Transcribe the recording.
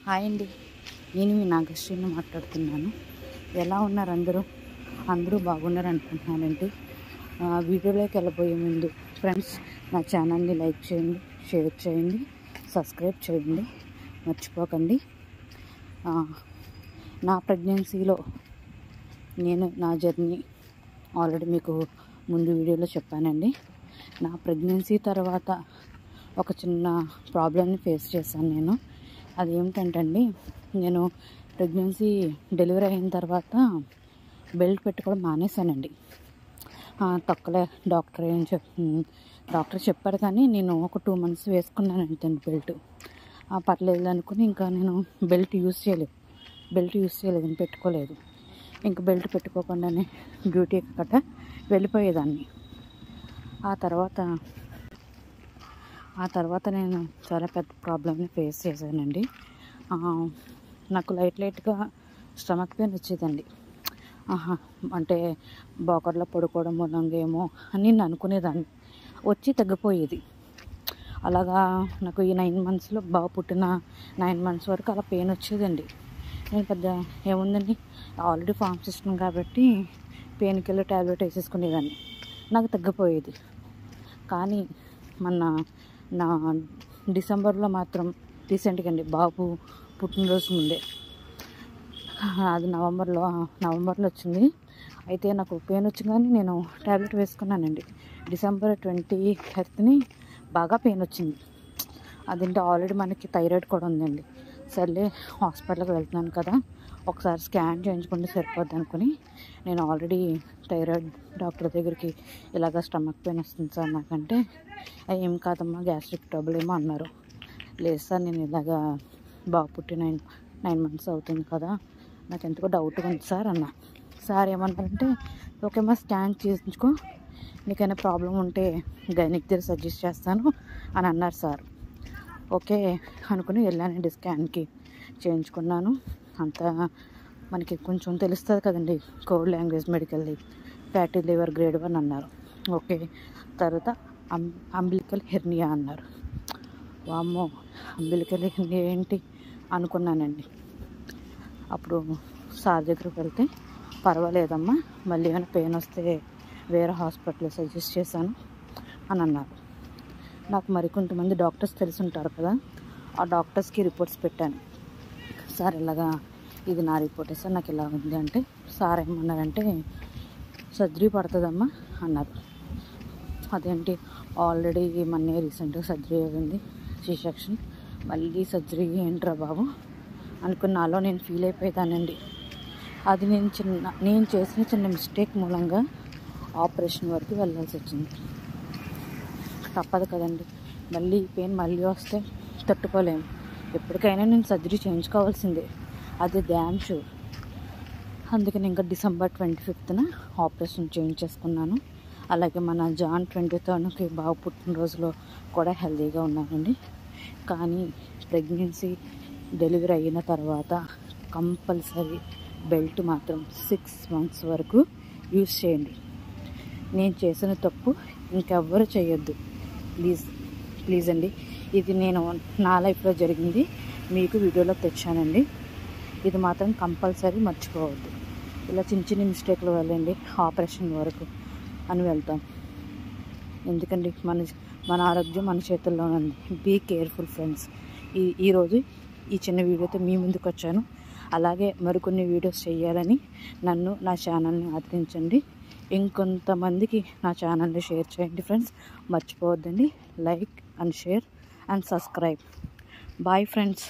Hi అండి, నేను మీ నాగశ్రీని మాట్లాడుతున్నాను. ఎలా ఉన్నారు అందరూ? అందరూ బాగున్నారు అనుకుంటున్నానండి. వీడియోలోకి వెళ్ళబోయే ముందు ఫ్రెండ్స్, నా ఛానల్ని లైక్ చేయండి, షేర్ చేయండి, సబ్స్క్రైబ్ చేయండి, మర్చిపోకండి. నా ప్రెగ్నెన్సీలో నా జర్నీ ఆల్రెడీ మీకు ముందు వీడియోలో చెప్పానండి. నా ప్రెగ్నెన్సీ తర్వాత ఒక చిన్న ప్రాబ్లమ్ని ఫేస్ చేశాను నేను. అది ఏమిటంటే అండి, నేను ప్రెగ్నెన్సీ డెలివరీ అయిన తర్వాత బెల్ట్ పెట్టుకోవడం మానేశానండి. తొక్కలే డాక్టర్ చెప్పాడు, కానీ నేను ఒక 2 months వేసుకున్నాను అంతే బెల్ట్. పర్లేదు అనుకుని ఇంకా నేను బెల్ట్ యూజ్ చేయలేదు, పెట్టుకోలేదు. ఇంకా బెల్ట్ పెట్టుకోకుండానే డ్యూటీ గట్ట వెళ్ళిపోయేదాన్ని. ఆ తర్వాత నేను చాలా పెద్ద ప్రాబ్లమ్ని ఫేస్ చేశానండి. నాకు లైట్గా స్టమక్ పెయిన్ వచ్చేదండి. అంటే బోకర్లో పడుకోవడం మూలంగా ఏమో అని నేను అనుకునేదాన్ని. వచ్చి తగ్గిపోయేది. అలాగా నాకు ఈ 9 monthsలో బాగా పుట్టిన 9 months వరకు అలా పెయిన్ వచ్చేదండి. నేను పెద్ద ఏముందండి, ఆల్రెడీ ఫార్మ్ సిస్టమ్ కాబట్టి పెయిన్ కిల్లర్ ట్యాబ్లెట్ వేసేసుకునేదాన్ని, నాకు తగ్గిపోయేది. కానీ నా డిసెంబర్లో మాత్రం రీసెంట్గా అండి, బాబు పుట్టినరోజు ముందే, అది నవంబర్లో వచ్చింది. అయితే నాకు పెయిన్ వచ్చింది, కానీ నేను ట్యాబ్లెట్ వేసుకున్నానండి. December 20th బాగా పెయిన్ వచ్చింది. అదేంటి, ఆల్రెడీ మనకి థైరాయిడ్ కూడా ఉందండి. సర్లే హాస్పిటల్కి వెళ్తున్నాను కదా, ఒకసారి స్కాన్ చేయించుకుంటే సరిపోద్ది అనుకుని నేను ఆల్రెడీ థైరాయిడ్ డాక్టర్ దగ్గరికి ఇలాగ స్టమక్ పెయిన్ వస్తుంది సార్ నాకంటే, ఏం కాదమ్మా గ్యాస్ట్రిక్ ట్రబుల్ ఏమో అన్నారు. లేదు సార్, నేను ఇలాగా బాగా పుట్టి 9 months అవుతుంది కదా, నాకు ఎంతకో డౌట్గా ఉంది సార్ అన్న. సార్ ఏమన్నారంటే, ఓకేమ్మా స్కాన్ చేయించుకో, నీకైనా ప్రాబ్లం ఉంటే గైనిక్ దగ్గర సజెస్ట్ చేస్తాను అని అన్నారు సార్. ఓకే అనుకుని వెళ్ళానండి, స్కాన్కి చేయించుకున్నాను. అంతా మనకి కొంచెం తెలుస్తుంది కదండి, కోడ్ లాంగ్వేజ్ మెడికల్ది. ఫ్యాటీ లివర్ grade 1 అన్నారు. ఓకే, తర్వాత అంబిలికల్ హెర్నియా అన్నారు. వామ్మో, అంబిలికల్ హెర్నియా ఏంటి అనుకున్నానండి. అప్పుడు సార్ దగ్గరికి వెళ్తే, పర్వాలేదమ్మా, మళ్ళీ ఏమైనా పెయిన్ వస్తే వేరే హాస్పిటల్ సజెస్ట్ చేశాను అని అన్నారు. నాకు మరికొంతమంది డాక్టర్స్ తెలిసి ఉంటారు కదా, ఆ డాక్టర్స్కి రిపోర్ట్స్ పెట్టాను. సార్ ఇలాగా ఇది నా రిపోర్టే సార్, నాకు ఇలా ఉంది అంటే, సార్ ఏమన్నారంటే, సర్జరీ పడుతుందమ్మా అన్నారు. అదేంటి, ఆల్రెడీ మొన్నే రీసెంట్గా సర్జరీ అయింది, C-section, మళ్ళీ సర్జరీ ఏంట్రా బాబు అనుకున్న నాలో నేను ఫీల్ అయిపోయేదానండి. అది నేను చేసిన చిన్న మిస్టేక్ మూలంగా ఆపరేషన్ వరకు వెళ్ళాల్సి వచ్చింది. తప్పదు కదండి, మళ్ళీ పెయిన్ మళ్ళీ వస్తే తట్టుకోలేము. ఎప్పటికైనా నేను సర్జరీ చేయించుకోవాల్సిందే, అది డ్యామ్ షూర్. అందుకని ఇంకా December 25th ఆపరేషన్ చేయించేసుకున్నాను. అలాగే మన Jan 23rd బాగా పుట్టినరోజులో కూడా హెల్తీగా ఉన్నానండి. కానీ ప్రెగ్నెన్సీ డెలివరీ అయిన తర్వాత కంపల్సరీ బెల్ట్ మాత్రం 6 months వరకు యూజ్ చేయండి. నేను చేసిన తప్పు ఇంకెవ్వరు చేయొద్దు, ప్లీజ్ అండి. ఇది నేను నా లైఫ్లో జరిగింది, మీకు వీడియోలో తెచ్చానండి. ఇది మాత్రం కంపల్సరీ మర్చిపోవద్దు. ఇలా చిన్న మిస్టేక్లు వెళ్ళండి ఆపరేషన్ వరకు అని వెళ్తాం. ఎందుకండి, మన ఆరోగ్యం మన చేతుల్లో ఉంది. Be careful friends. ఈరోజు ఈ చిన్న వీడియోతో మీ ముందుకు వచ్చాను. అలాగే మరికొన్ని వీడియోస్ చేయాలని నా ఛానల్ని ఆదరించండి. ఇంకొంతమందికి నా ఛానల్ని షేర్ చేయండి ఫ్రెండ్స్. మర్చిపోవద్దండి, like and share and subscribe. Bye friends.